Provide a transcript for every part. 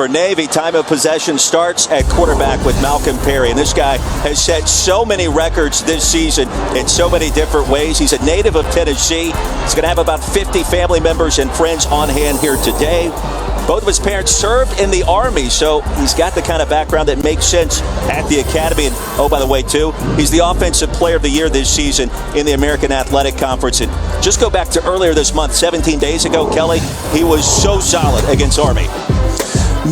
For Navy, time of possession starts at quarterback with Malcolm Perry. And this guy has set so many records this season in so many different ways. He's a native of Tennessee. He's going to have about 50 family members and friends on hand here today. Both of his parents served in the Army, so he's got the kind of background that makes sense at the academy. And oh, by the way, too, he's the Offensive Player of the Year this season in the American Athletic Conference. And just go back to earlier this month, 17 days ago, Kelly, he was so solid against Army.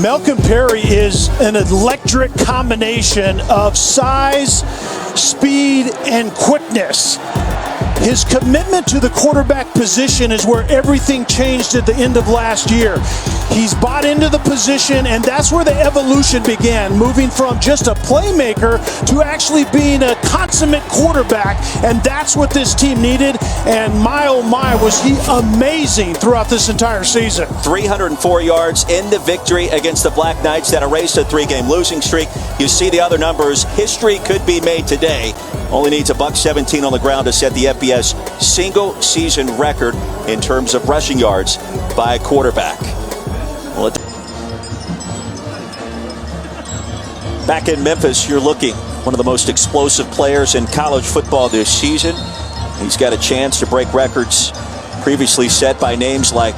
Malcolm Perry is an electric combination of size, speed, and quickness. His commitment to the quarterback position is where everything changed at the end of last year. He's bought into the position, and that's where the evolution began, moving from just a playmaker to actually being a consummate quarterback, and that's what this team needed. And my oh my, was he amazing throughout this entire season. 304 yards in the victory against the Black Knights that erased a 3-game losing streak. You see the other numbers. History could be made today. Only needs a $117 on the ground to set the FBS single season record in terms of rushing yards by a quarterback. Back in Memphis, you're looking one of the most explosive players in college football this season. He's got a chance to break records previously set by names like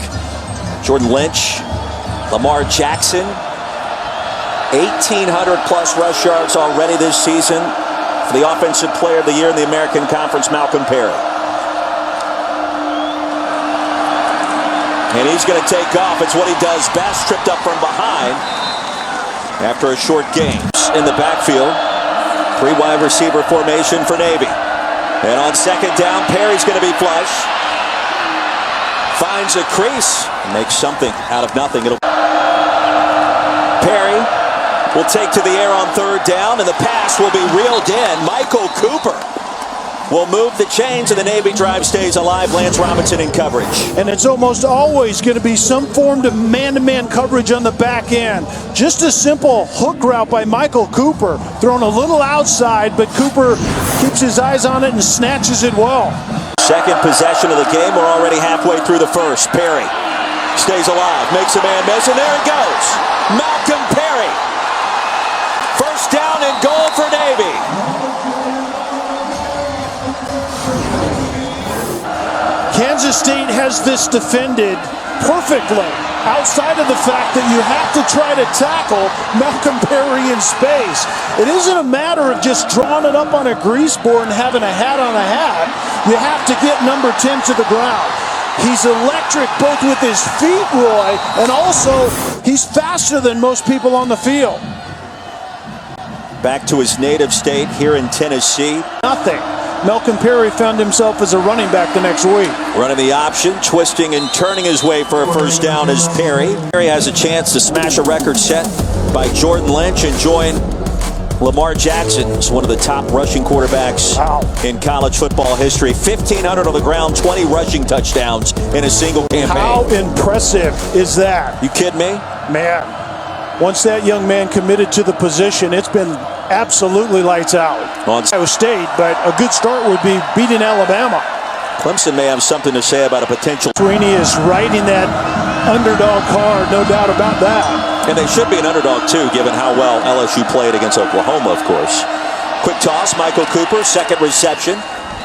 Jordan Lynch, Lamar Jackson. 1,800 plus rush yards already this season for the Offensive Player of the Year in the American Conference, Malcolm Perry. And he's going to take off. It's what he does best, tripped up from behind after a short game. In the backfield, 3-wide receiver formation for Navy. And on second down, Perry's going to be flush. Finds a crease, makes something out of nothing. Perry will take to the air on third down, and the pass will be reeled in. Michael Cooper will move the chains, and the Navy drive stays alive. Lance Robinson in coverage. And it's almost always going to be some form of man-to-man coverage on the back end. Just a simple hook route by Michael Cooper, thrown a little outside, but Cooper keeps his eyes on it and snatches it well. Second possession of the game. We're already halfway through the first. Perry stays alive, makes a man miss, and there he goes. Malcolm Perry. First down and goal for Navy. Kansas State has this defended perfectly, outside of the fact that you have to try to tackle Malcolm Perry in space. It isn't a matter of just drawing it up on a grease board and having a hat on a hat. You have to get number 10 to the ground. He's electric both with his feet, Roy, and also he's faster than most people on the field. Back to his native state here in Tennessee. Nothing. Malcolm Perry found himself as a running back the next week. Running the option, twisting and turning his way for a first down is Perry. Perry has a chance to smash a record set by Jordan Lynch and join Lamar Jackson as one of the top rushing quarterbacks in college football history. 1,500 on the ground, 20 rushing touchdowns in a single campaign. How impressive is that? You kidding me? Man, once that young man committed to the position, it's been absolutely lights out. Ohio State, but a good start would be beating Alabama. Clemson may have something to say about a potential. Sweeney is riding that underdog card, no doubt about that. And they should be an underdog, too, given how well LSU played against Oklahoma, of course. Quick toss, Michael Cooper, second reception.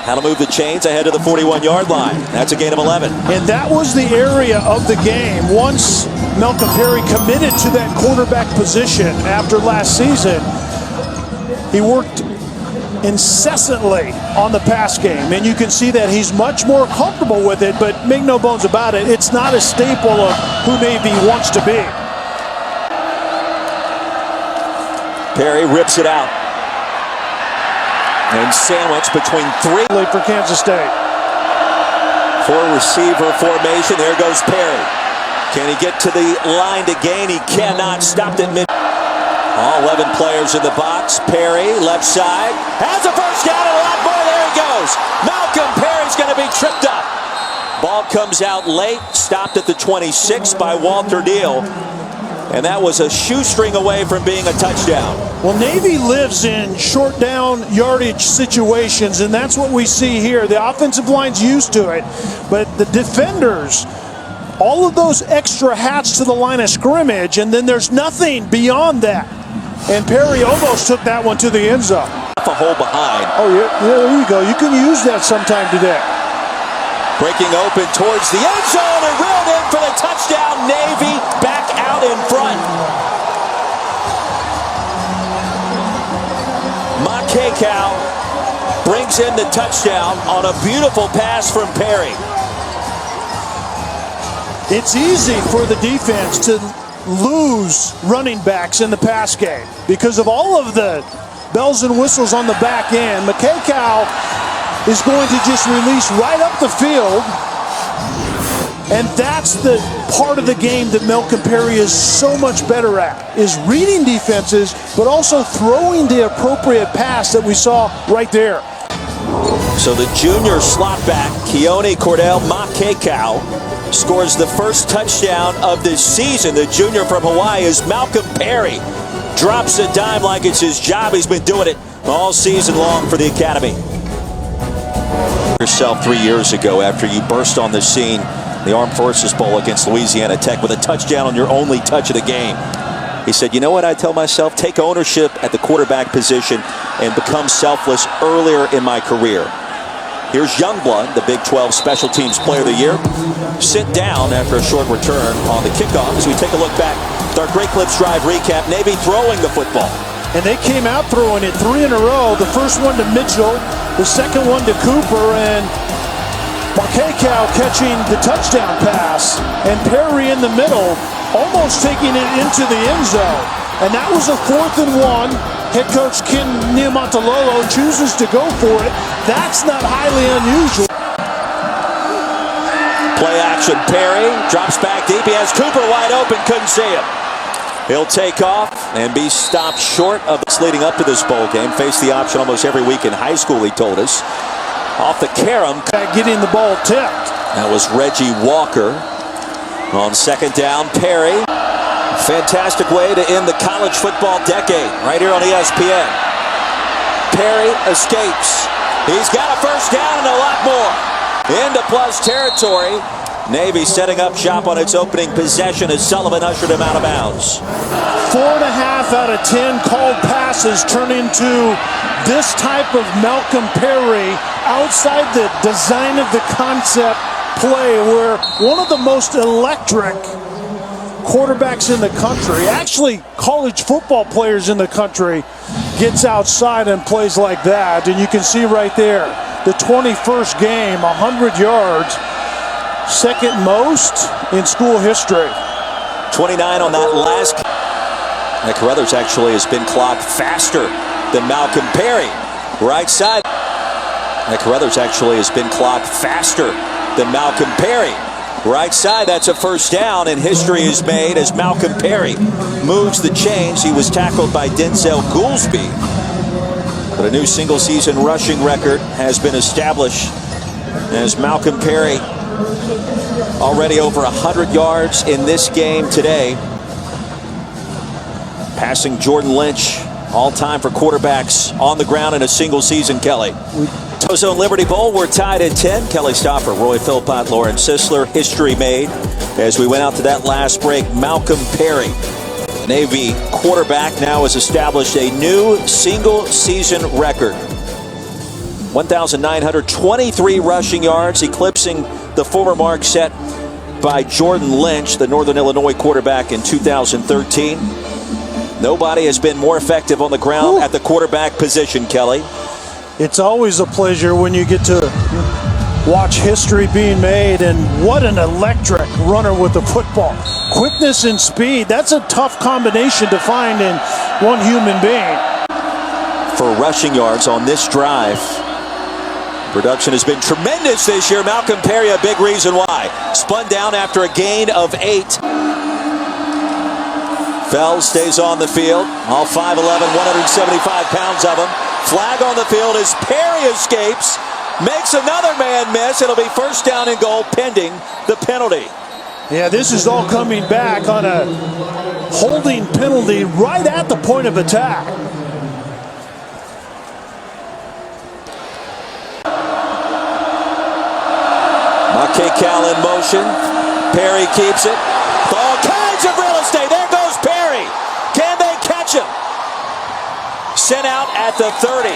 How to move the chains ahead of the 41-yard line. That's a gain of 11. And that was the area of the game. Once Malcolm Perry committed to that quarterback position after last season, he worked incessantly on the pass game, and you can see that he's much more comfortable with it, but make no bones about it, it's not a staple of who Navy wants to be. Perry rips it out. And sandwich between three. Late for Kansas State. Four-receiver formation. There goes Perry. Can he get to the line to gain? He cannot. Stopped at mid. All 11 players in the box. Perry, left side. Has a first down and a lot more. There he goes. Malcolm Perry's going to be tripped up. Ball comes out late. Stopped at the 26 by Walter Neal. And that was a shoestring away from being a touchdown. Well, Navy lives in short down yardage situations, and that's what we see here. The offensive line's used to it, but the defenders all of those extra hats to the line of scrimmage, and then there's nothing beyond that. And Perry almost took that one to the end zone. A hole behind. Oh, yeah, there you go. You can use that sometime today. Breaking open towards the end zone and reeled in for the touchdown. Navy back out in front. Makekau brings in the touchdown on a beautiful pass from Perry. It's easy for the defense to lose running backs in the pass game because of all of the bells and whistles on the back end. Makekau is going to just release right up the field, and that's the part of the game that Malcolm Perry is so much better at, is reading defenses, but also throwing the appropriate pass that we saw right there. So the junior slot back, Keone Cordell Makekau, scores the first touchdown of this season. The junior from Hawaii is Malcolm Perry. Drops a dime like it's his job. He's been doing it all season long for the academy. Yourself 3 years ago after you burst on the scene, the Armed Forces Bowl against Louisiana Tech with a touchdown on your only touch of the game. He said, you know what I tell myself? Take ownership at the quarterback position and become selfless earlier in my career. Here's Youngblood, the Big 12 Special Teams Player of the Year, sit down after a short return on the kickoff as we take a look back with our Great Clips Drive recap. Navy throwing the football. And they came out throwing it 3 in a row. The first one to Mitchell, the second one to Cooper, and Makekau catching the touchdown pass, and Perry in the middle, almost taking it into the end zone. And that was a 4th and 1. Head coach Ken Niumatalolo chooses to go for it. That's not highly unusual. Play action, Perry drops back deep. He has Cooper wide open, couldn't see him. He'll take off and be stopped short of this leading up to this bowl game. Faced the option almost every week in high school, he told us. Off the carom. Getting the ball tipped. That was Reggie Walker. On second down, Perry. Fantastic way to end the college football decade right here on ESPN. Perry escapes. He's got a first down and a lot more. Into plus territory. Navy setting up shop on its opening possession as Sullivan ushered him out of bounds. 4.5 out of 10 called passes turn into this type of Malcolm Perry outside the design of the concept play, where one of the most electric quarterbacks in the country, actually college football players in the country, gets outside and plays like that. And you can see right there, the 21st game, 100 yards, second most in school history. 29 on that last. Carruthers actually has been clocked faster than Malcolm Perry. Right side. Carruthers actually has been clocked faster than Malcolm Perry. Right side, that's a first down, and history is made as Malcolm Perry moves the chains. He was tackled by Denzel Goolsby. But a new single-season rushing record has been established as Malcolm Perry already over 100 yards in this game today. Passing Jordan Lynch, all-time for quarterbacks on the ground in a single season, Kelly. AutoZone Liberty Bowl, we're tied at 10. Kelly Stopper, Roy Philpott, Lauren Sisler. History made as we went out to that last break. Malcolm Perry, the Navy quarterback, now has established a new single-season record. 1,923 rushing yards, eclipsing the former mark set by Jordan Lynch, the Northern Illinois quarterback, in 2013. Nobody has been more effective on the ground at the quarterback position, Kelly. It's always a pleasure when you get to watch history being made, and what an electric runner with the football. Quickness and speed, that's a tough combination to find in one human being. For rushing yards on this drive, production has been tremendous this year. Malcolm Perry, a big reason why. Spun down after a gain of 8. Fells stays on the field. All 5'11", 175 pounds of him. Flag on the field as Perry escapes. Makes another man miss. It'll be first down and goal pending the penalty. Yeah, this is all coming back on a holding penalty right at the point of attack. Makekau in motion. Perry keeps it. All kinds of real estate. There goes Perry. Can they catch him? Sent out at the 30.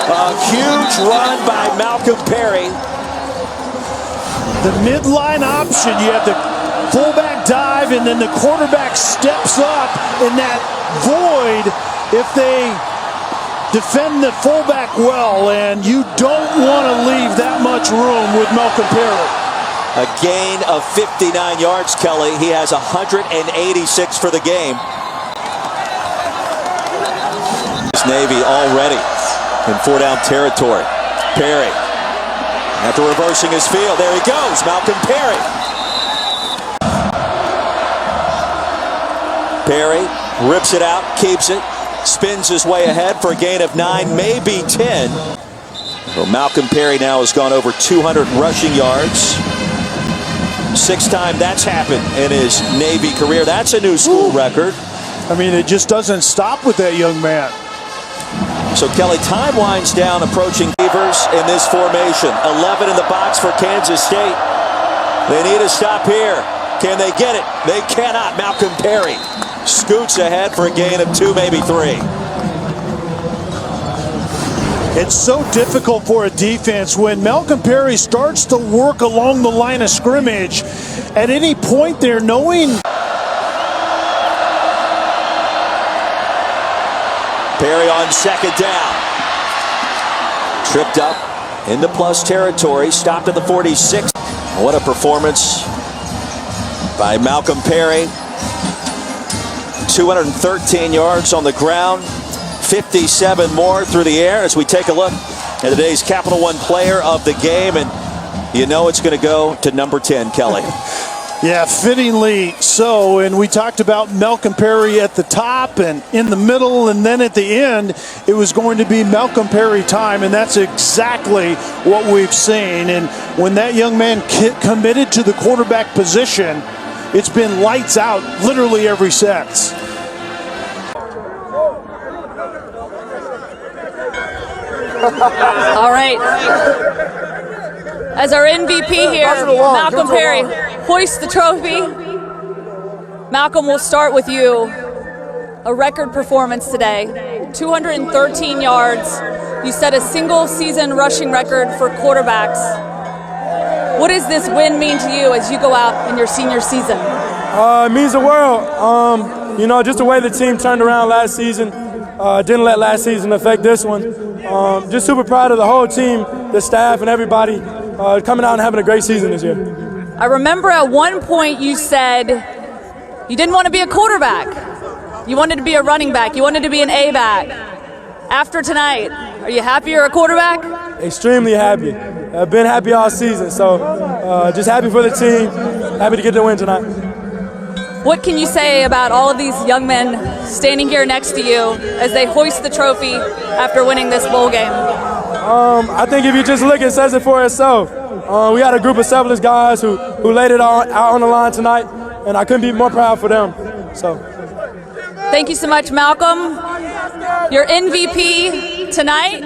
A huge run by Malcolm Perry. The midline option, you have the fullback dive, and then the quarterback steps up in that void if they defend the fullback well, and you don't want to leave that much room with Malcolm Perry. A gain of 59 yards, Kelly. He has 186 for the game. Navy already in 4-down territory. Perry, after reversing his field, there he goes, Malcolm Perry. Perry rips it out, keeps it, spins his way ahead for a gain of 9, maybe 10. Well, Malcolm Perry now has gone over 200 rushing yards. 6th time that's happened in his Navy career. That's a new school record. I mean, it just doesn't stop with that young man. So Kelly, time winds down, approaching Beavers in this formation. 11 in the box for Kansas State. They need a stop here. Can they get it? They cannot. Malcolm Perry scoots ahead for a gain of 2, maybe 3. It's so difficult for a defense when Malcolm Perry starts to work along the line of scrimmage. At any point there, knowing Perry on 2nd down. Tripped up into plus territory. Stopped at the 46. What a performance by Malcolm Perry. 213 yards on the ground. 57 more through the air as we take a look at today's Capital One player of the game. And you know it's going to go to number 10, Kelly. Yeah, fittingly so. And we talked about Malcolm Perry at the top and in the middle, and then at the end, it was going to be Malcolm Perry time, and that's exactly what we've seen. And when that young man committed to the quarterback position, it's been lights out literally every set. All right. As our MVP here, Malcolm Perry hoists the trophy. Malcolm, we'll start with you. A record performance today, 213 yards. You set a single season rushing record for quarterbacks. What does this win mean to you as you go out in your senior season? It means the world. You know, just the way the team turned around last season. Didn't let last season affect this one. Just super proud of the whole team, the staff, and everybody coming out and having a great season this year. I remember at one point you said you didn't want to be a quarterback. You wanted to be a running back. You wanted to be an A-back. After tonight, are you happy you're a quarterback? Extremely happy. I've been happy all season, so just happy for the team. Happy to get the win tonight. What can you say about all of these young men standing here next to you as they hoist the trophy after winning this bowl game? I think if you just look, it says it for itself. We had a group of selfless guys who laid it out on the line tonight, and I couldn't be more proud for them. So, thank you so much, Malcolm. Your MVP tonight,